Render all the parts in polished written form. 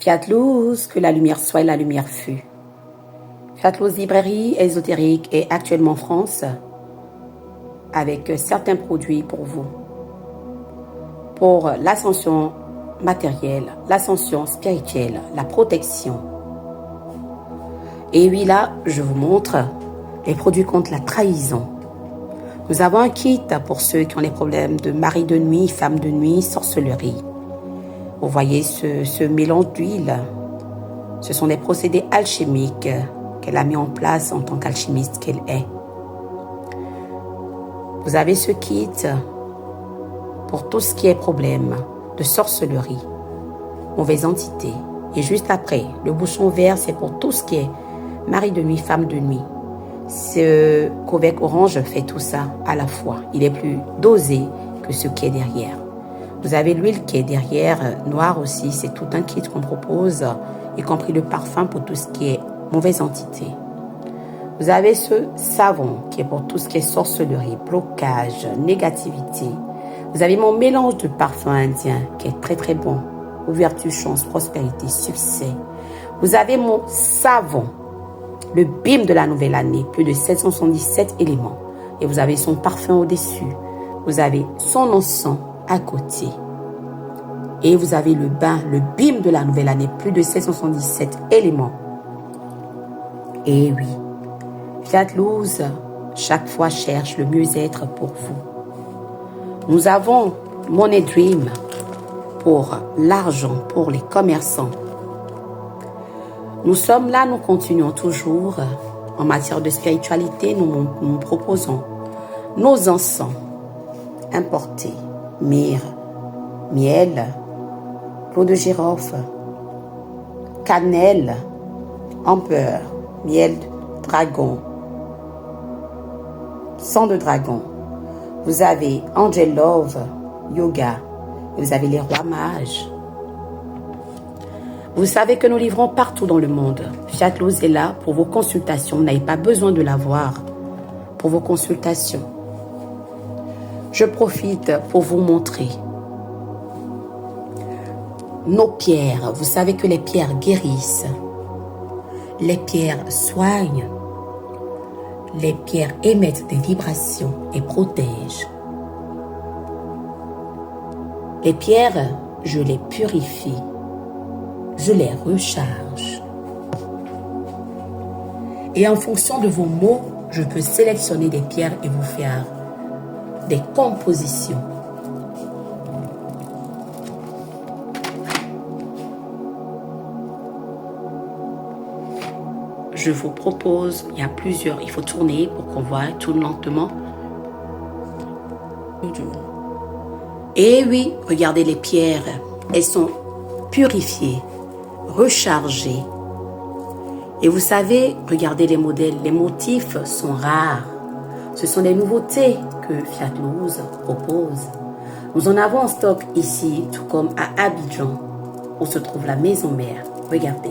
Fiat Luz, que la lumière soit et la lumière fût. Fiat Luz librairie ésotérique est actuellement en France avec certains produits pour vous. Pour l'ascension matérielle, l'ascension spirituelle, la protection. Et oui, là, je vous montre les produits contre la trahison. Nous avons un kit pour ceux qui ont des problèmes de mari de nuit, femme de nuit, sorcellerie. Vous voyez ce mélange d'huile. Ce sont des procédés alchimiques qu'elle a mis en place en tant qu'alchimiste qu'elle est. Vous avez ce kit pour tout ce qui est problème de sorcellerie, mauvaise entité. Et juste après, le bouchon vert, c'est pour tout ce qui est mari de nuit, femme de nuit. Ce Covec orange fait tout ça à la fois. Il est plus dosé que ce qui est derrière. Vous avez l'huile qui est derrière, noire aussi. C'est tout un kit qu'on propose, y compris le parfum pour tout ce qui est mauvaise entité. Vous avez ce savon qui est pour tout ce qui est sorcellerie, blocage, négativité. Vous avez mon mélange de parfum indien qui est très très bon. Ouverture, chance, prospérité, succès. Vous avez mon savon, le bim de la nouvelle année, plus de 777 éléments. Et vous avez son parfum au-dessus. Vous avez son encens à côté. Et vous avez le bain, le bim de la nouvelle année, plus de 777 éléments. Et oui, Fiat Luz, chaque fois cherche le mieux-être pour vous. Nous avons Money Dream pour l'argent, pour les commerçants. Nous sommes là, nous continuons toujours. En matière de spiritualité, nous proposons nos encens importés, myrrhe, miel, clou de girofle, cannelle, amber, miel de dragon, sang de dragon. Vous avez Angel Love, yoga. Vous avez les rois mages. Vous savez que nous livrons partout dans le monde. Fiat Luz est là pour vos consultations. Vous n'avez pas besoin de l'avoir pour vos consultations. Je profite pour vous montrer nos pierres. Vous savez que les pierres guérissent. Les pierres soignent. Les pierres émettent des vibrations et protègent. Les pierres, je les purifie. Je les recharge. Et en fonction de vos mots, je peux sélectionner des pierres et vous faire des compositions. Je vous propose, il y a plusieurs, il faut tourner pour qu'on voit, tourne lentement. Et oui, regardez les pierres, elles sont purifiées, rechargées. Et vous savez, regardez les modèles, les motifs sont rares. Ce sont des nouveautés que Fiat Luz propose. Nous en avons en stock ici, tout comme à Abidjan, où se trouve la maison mère. Regardez.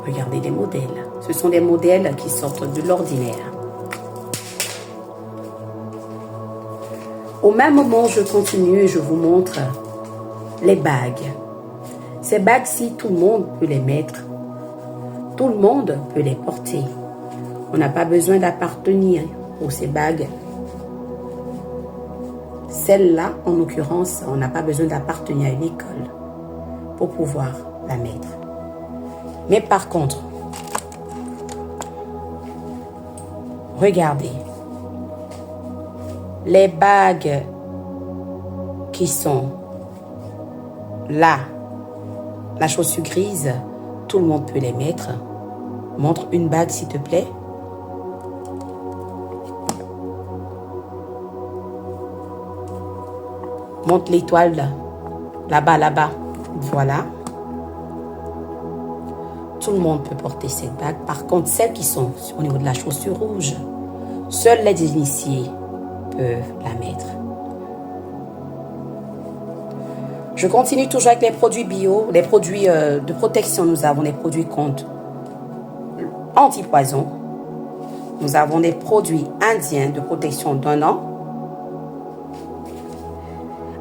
Regardez les modèles. Ce sont des modèles qui sortent de l'ordinaire. Au même moment, je continue et je vous montre les bagues. Ces bagues-ci, tout le monde peut les mettre. Tout le monde peut les porter. On n'a pas besoin d'appartenir pour ces bagues. Celle-là, en l'occurrence, on n'a pas besoin d'appartenir à une école pour pouvoir la mettre. Mais par contre, regardez, les bagues qui sont là, la chaussure grise, tout le monde peut les mettre. Montre une bague s'il te plaît. Montre l'étoile là-bas, là-bas. Voilà. Tout le monde peut porter cette bague. Par contre, celles qui sont au niveau de la chaussure rouge, seuls les initiés peuvent la mettre. Je continue toujours avec les produits bio, les produits de protection. Nous avons des produits contre anti-poison. Nous avons des produits indiens de protection d'1 an.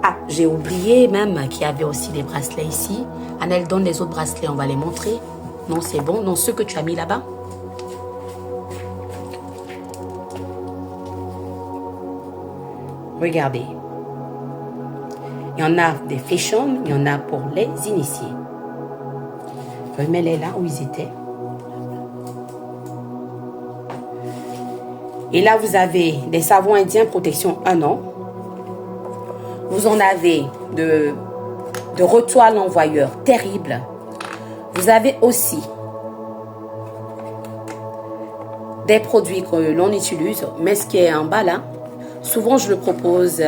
Ah, J'ai oublié même qu'il y avait aussi des bracelets ici. Annelle, donne les autres bracelets, on va les montrer. Non, c'est bon. Non, ceux que tu as mis là-bas. Regardez. Il y en a des fashion, il y en a pour les initiés. Remets-les là où ils étaient. Et là, vous avez des savons indiens protection 1 an. Vous en avez de retour à l'envoyeur terrible. Vous avez aussi des produits que l'on utilise, mais ce qui est en bas là, souvent je le propose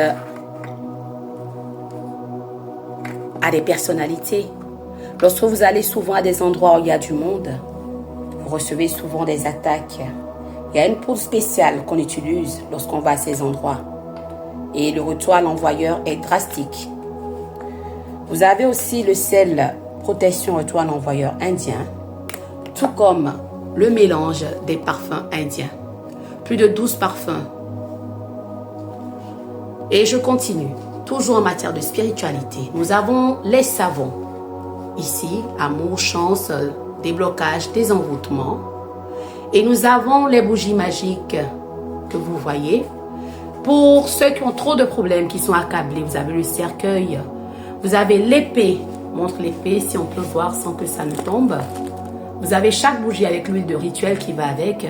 à des personnalités. Lorsque vous allez souvent à des endroits où il y a du monde, vous recevez souvent des attaques. Il y a une poudre spéciale qu'on utilise lorsqu'on va à ces endroits. Et le retour à l'envoyeur est drastique. Vous avez aussi le sel protection retour à l'envoyeur indien, tout comme le mélange des parfums indiens. Plus de 12 parfums. Et je continue, toujours en matière de spiritualité. Nous avons les savons. Ici, amour, chance, déblocage, désenvoûtement. Et nous avons les bougies magiques que vous voyez. Pour ceux qui ont trop de problèmes, qui sont accablés, vous avez le cercueil. Vous avez l'épée. Montre l'épée si on peut voir sans que ça ne tombe. Vous avez chaque bougie avec l'huile de rituel qui va avec.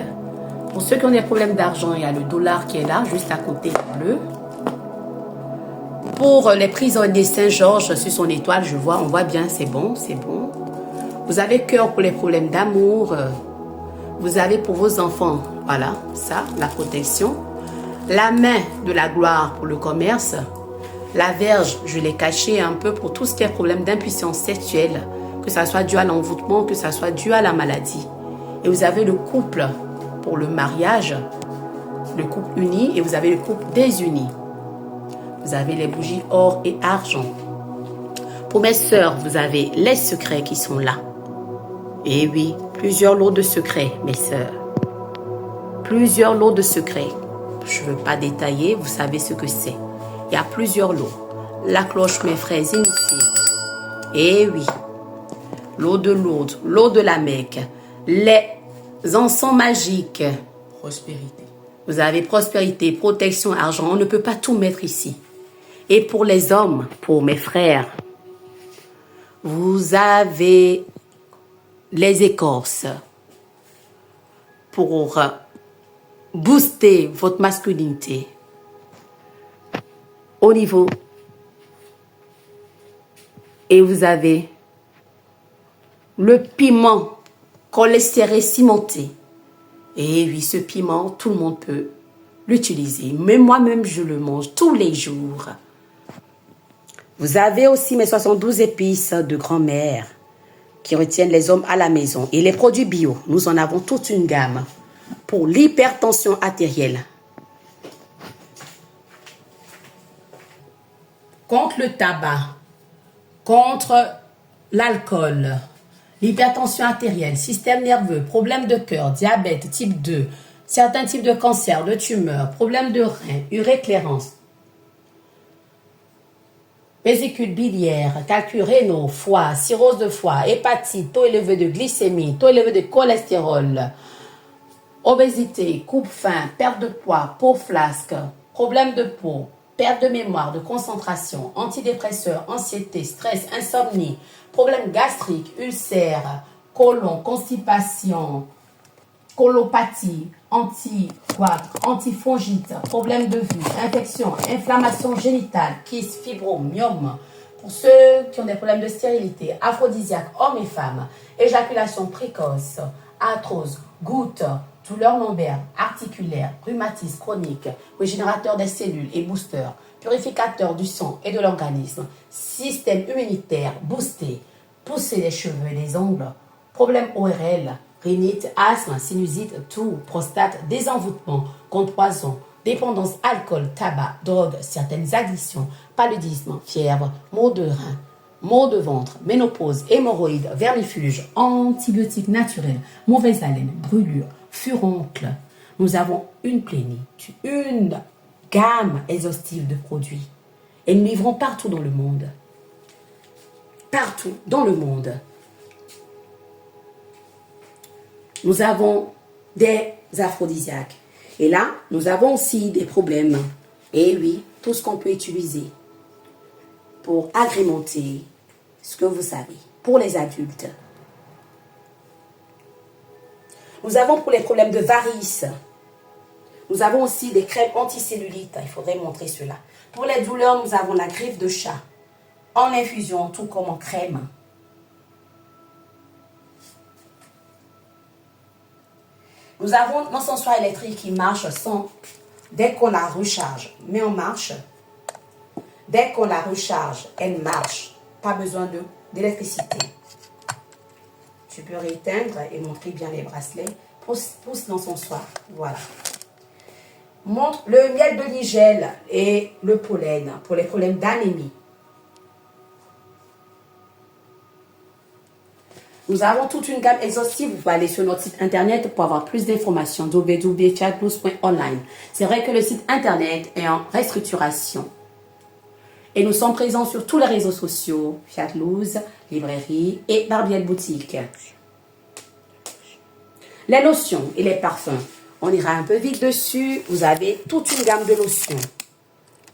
Pour ceux qui ont des problèmes d'argent, il y a le dollar qui est là, juste à côté bleu. Pour les prisonniers Saint-Georges, sur son étoile, je vois, on voit bien, c'est bon, c'est bon. Vous avez cœur pour les problèmes d'amour. Vous avez pour vos enfants, voilà, ça, la protection. La main de la gloire pour le commerce. La verge, je l'ai cachée un peu pour tout ce qui est problème d'impuissance sexuelle, que ça soit dû à l'envoûtement, que ça soit dû à la maladie. Et vous avez le couple pour le mariage, le couple uni, et vous avez le couple désuni. Vous avez les bougies or et argent. Pour mes sœurs, vous avez les secrets qui sont là. Et oui, plusieurs lots de secrets, mes sœurs. Plusieurs lots de secrets. Je ne veux pas détailler, vous savez ce que c'est. Il y a plusieurs lots. La cloche, mes frères initiés. Et oui, l'eau de Lourdes, l'eau de la Mecque, les encens magiques. Prospérité. Vous avez prospérité, protection, argent. On ne peut pas tout mettre ici. Et pour les hommes, pour mes frères, vous avez les écorces pour booster votre masculinité au niveau. Et vous avez le piment cholestérol cimenté. Et oui, ce piment, tout le monde peut l'utiliser. Mais moi-même, je le mange tous les jours. Vous avez aussi mes 72 épices de grand-mère qui retiennent les hommes à la maison. Et les produits bio, nous en avons toute une gamme pour l'hypertension artérielle. Contre le tabac, contre l'alcool, l'hypertension artérielle, système nerveux, problème de cœur, diabète type 2, certains types de cancers, de tumeurs, problèmes de reins, uréclérance, vésicule biliaire, calcul rénal, foie, cirrhose de foie, hépatite, taux élevé de glycémie, taux élevé de cholestérol, obésité, coupe-faim, perte de poids, peau flasque, problème de peau, perte de mémoire, de concentration, antidépresseurs, anxiété, stress, insomnie, problème gastrique, ulcère, côlon, constipation, colopathie, anticoag, antifongite, problème de vue, infection, inflammation génitale, kyste, fibrome, myome. Pour ceux qui ont des problèmes de stérilité, aphrodisiaque, hommes et femmes, éjaculation précoce, arthrose, goutte, douleur lombaire, articulaire, rhumatisme chronique, régénérateur des cellules et booster, purificateur du sang et de l'organisme, système immunitaire boosté, pousser les cheveux et les ongles, problème ORL, rhinite, asthme, sinusite, toux, prostate, désenvoûtement, contre-poison, dépendance, alcool, tabac, drogue, certaines addictions, paludisme, fièvre, maux de rein, maux de ventre, ménopause, hémorroïdes, vermifuge, antibiotiques naturels, mauvaise haleine, brûlure, furoncle. Nous avons une plénitude, une gamme exhaustive de produits. Et nous livrons partout dans le monde. Partout dans le monde. Nous avons des aphrodisiaques. Et là, nous avons aussi des problèmes. Et oui, tout ce qu'on peut utiliser pour agrémenter ce que vous savez, pour les adultes. Nous avons pour les problèmes de varices. Nous avons aussi des crèmes anticellulites. Il faudrait montrer cela. Pour les douleurs, nous avons la griffe de chat en infusion, tout comme en crème. Nous avons l'encensoir électrique qui marche sans, dès qu'on la recharge, met en marche. Dès qu'on la recharge, elle marche. Pas besoin d'électricité. Tu peux rééteindre et montrer bien les bracelets. Pousse l'encensoir. Voilà. Montre le miel de nigel et le pollen pour les problèmes d'anémie. Nous avons toute une gamme exhaustive. Vous pouvez aller sur notre site internet pour avoir plus d'informations. www.fiatloose.online. C'est vrai que le site internet est en restructuration. Et nous sommes présents sur tous les réseaux sociaux. Fiat Loose, librairie et Barbielle boutique. Les lotions et les parfums. On ira un peu vite dessus. Vous avez toute une gamme de lotions.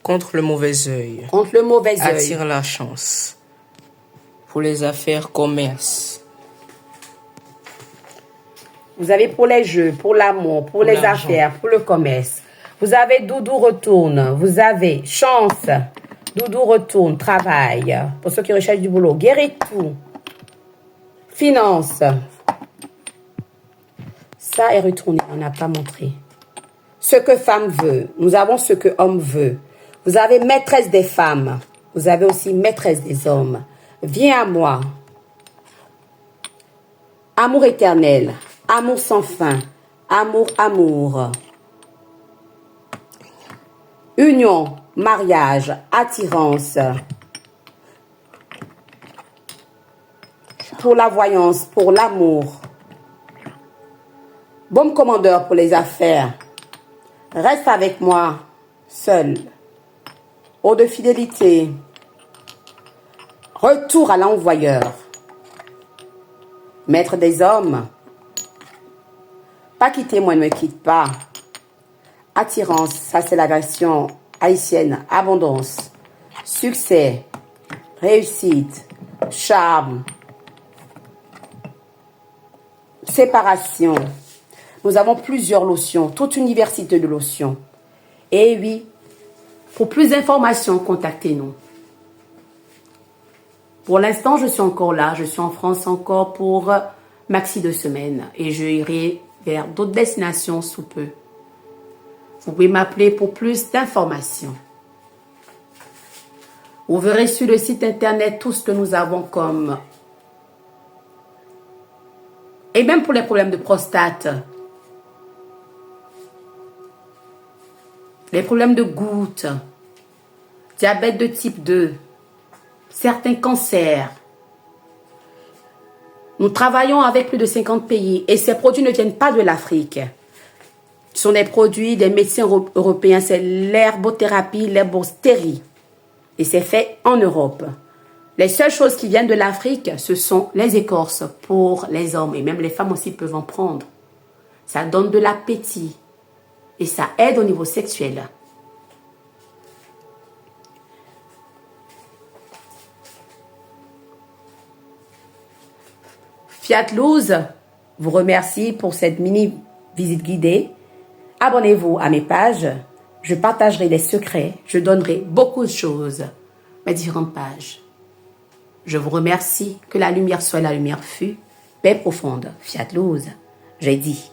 Contre le mauvais œil. Contre le mauvais œil. Attire la chance. Pour les affaires, commerce. Vous avez pour les jeux, pour l'amour, pour les affaires, pour le commerce. Vous avez Doudou retourne. Vous avez chance. Doudou retourne, travail. Pour ceux qui recherchent du boulot. Guérit tout. Finance. Ça est retourné, on n'a pas montré. Ce que femme veut. Nous avons ce que homme veut. Vous avez maîtresse des femmes. Vous avez aussi maîtresse des hommes. Viens à moi. Amour éternel. Amour sans fin. Amour, amour. Union, mariage, attirance. Pour la voyance, pour l'amour. Baume commandeur pour les affaires. Reste avec moi, seul. Eau de fidélité. Retour à l'envoyeur. Maître des hommes. Pas quitter, moi ne me quitte pas. Attirance, ça c'est la version haïtienne. Abondance. Succès. Réussite. Charme. Séparation. Nous avons plusieurs lotions, toute une diversité de lotions. Et oui, pour plus d'informations, contactez-nous. Pour l'instant, je suis encore là. Je suis en France encore pour maxi 2 semaines. Et je irai vers d'autres destinations sous peu. Vous pouvez m'appeler pour plus d'informations. Vous verrez sur le site internet tout ce que nous avons comme... Et même pour les problèmes de prostate. Les problèmes de gouttes. Diabète de type 2. Certains cancers. Nous travaillons avec plus de 50 pays et ces produits ne viennent pas de l'Afrique. Ce sont des produits des médecins européens. C'est l'herbothérapie, l'herbostérie. Et c'est fait en Europe. Les seules choses qui viennent de l'Afrique, ce sont les écorces pour les hommes. Et même les femmes aussi peuvent en prendre. Ça donne de l'appétit. Et ça aide au niveau sexuel. Fiat Loose vous remercie pour cette mini visite guidée. Abonnez-vous à mes pages. Je partagerai des secrets. Je donnerai beaucoup de choses. Mes différentes pages. Je vous remercie. Que la lumière soit la lumière fut. Paix profonde. Fiat Loose. J'ai dit.